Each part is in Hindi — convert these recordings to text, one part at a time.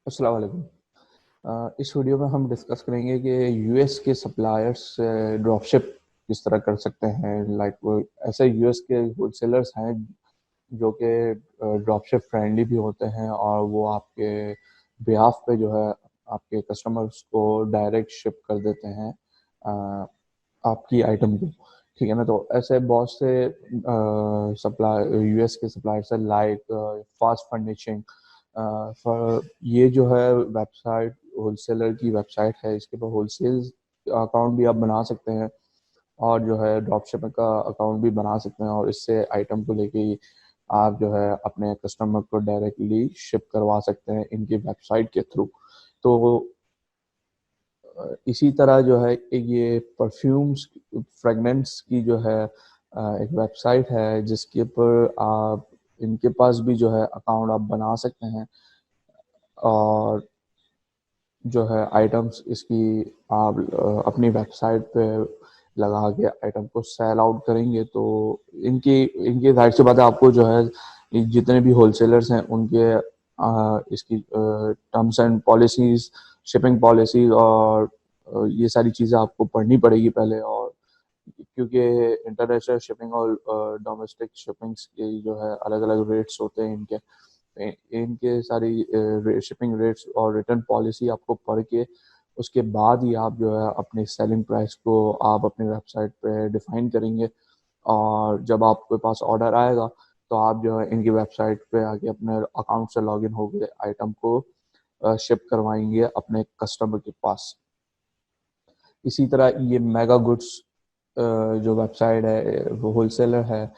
अस्सलाम वालेकुम। इस वीडियो में हम डिस्कस करेंगे कि यूएस के सप्लायर्स से ड्रॉपशिप किस तरह कर सकते हैं। लाइक वो ऐसे यूएस के होलसेलर्स हैं जो कि ड्रॉपशिप फ्रेंडली भी होते हैं और वो आपके बिहाफ पे जो है आपके कस्टमर्स को डायरेक्ट शिप कर देते हैं आपकी आइटम को। ठीक है ना। तो ऐसे बहुत से सप्लाई यूएस के सप्लायर्स हैं लाइक फास्ट फर्निशिंग। ये जो है वेबसाइट होलसेलर की वेबसाइट है, इसके पर होलसेल अकाउंट भी आप बना सकते हैं और जो है ड्रॉपशिपिंग का अकाउंट भी बना सकते हैं और इससे आइटम को लेके ही आप जो है अपने कस्टमर को डायरेक्टली शिप करवा सकते हैं इनकी वेबसाइट के थ्रू। तो इसी तरह जो है एक ये परफ्यूम्स फ्रेगनेंस की जो है एक वेबसाइट है जिसके ऊपर आप इनके पास भी जो है अकाउंट आप बना सकते हैं और जो है आइटम्स इसकी आप अपनी वेबसाइट पे लगा के आइटम को सेल आउट करेंगे तो इनकी इनकी जाहिर सी बात है आपको जो है जितने भी होलसेलर्स हैं उनके इसकी terms and policies, shipping policies और ये सारी चीज़ें आपको पढ़नी पड़ेगी पहले। और क्योंकि इंटरनेशनल शिपिंग और डोमेस्टिक शिपिंग्स के जो है अलग अलग रेट्स होते हैं इनके इनके सारी शिपिंग रेट्स और रिटर्न पॉलिसी आपको पढ़ के उसके बाद ही आप जो है अपनी सेलिंग प्राइस को आप अपनी वेबसाइट पे डिफाइन करेंगे। और जब आपके पास ऑर्डर आएगा तो आप जो है इनकी वेबसाइट पे आके अपने अकाउंट से लॉगिन होकर आइटम को शिप करवाएंगे अपने कस्टमर के पास। इसी तरह ये मेगा गुड्स जो वेबसाइट है वो होलसेलर है,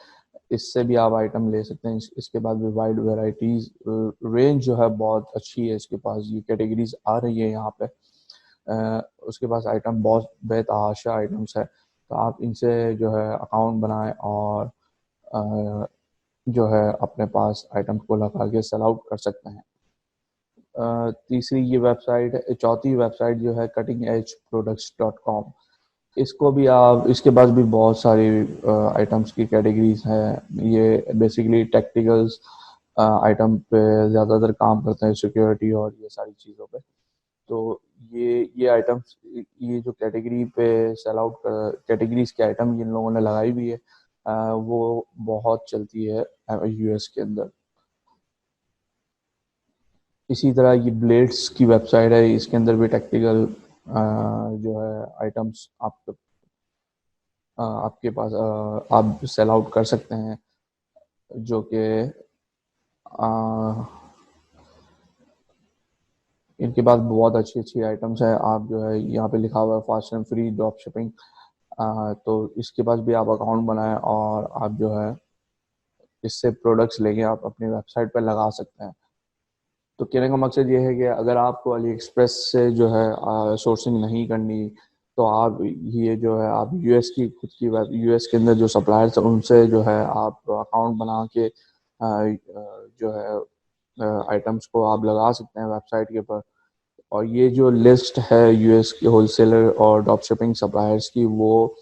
इससे भी आप आइटम ले सकते हैं। इसके बाद भी वाइड वेराइटीज रेंज जो है बहुत अच्छी है इसके पास, ये कैटेगरीज आ रही है यहाँ पे। उसके पास आइटम बहुत बेतहाशा आइटम्स है, तो आप इनसे जो है अकाउंट बनाएं और अ, जो है अपने पास आइटम को लगा के सेल आउट कर सकते हैं। तीसरी ये वेबसाइट है, चौथी वेबसाइट जो है cutting edge products dot com. इसको भी आप इसके पास भी बहुत सारी आइटम्स की कैटेगरीज हैं। ये बेसिकली टेक्निकल्स आइटम पे ज़्यादातर काम करते हैं, सिक्योरिटी और ये सारी चीज़ों पे। तो ये आइटम्स, ये जो कैटेगरी पे सेल आउट कैटेगरीज के आइटम जिन लोगों ने लगाई हुई है वो बहुत चलती है यूएस के अंदर। इसी तरह ये ब्लेड्स की वेबसाइट है, इसके अंदर भी टेक्निकल जो है आइटम्स आपके पास आप सेल आउट कर सकते हैं जो कि इनके पास बहुत अच्छी अच्छी आइटम्स है। आप जो है यहाँ पे लिखा हुआ है fast and free drop shipping, तो इसके पास भी आप अकाउंट बनाएं और आप जो है इससे प्रोडक्ट्स लेके आप अपनी वेबसाइट पर लगा सकते हैं। तो कहने का मकसद ये है कि अगर आपको अली एक्सप्रेस से जो है सोर्सिंग नहीं करनी तो आप ये जो है आप यूएस की खुद की वेब यूएस के अंदर जो सप्लायर्स हैं उनसे जो है आप अकाउंट बना के जो है आइटम्स को आप लगा सकते हैं वेबसाइट के ऊपर। और ये जो लिस्ट है यूएस के होलसेलर और ड्रॉप शिपिंग सप्लायर्स की वो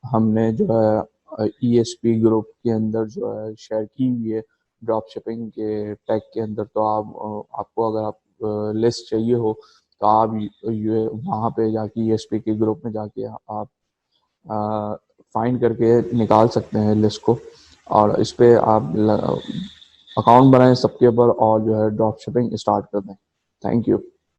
हमने जो है ईएसपी ग्रुप के अंदर जो है शेयर की हुई है ड्रॉप शिपिंग के टैग के अंदर। तो आपको अगर आप लिस्ट चाहिए हो तो आप ये वहाँ पे जाके ईएसपी के ग्रुप में जाके आप फाइंड करके निकाल सकते हैं लिस्ट को और इस पे आप अकाउंट बनाएं सबके ऊपर और जो है ड्रॉप शिपिंग स्टार्ट कर दें। Thank you.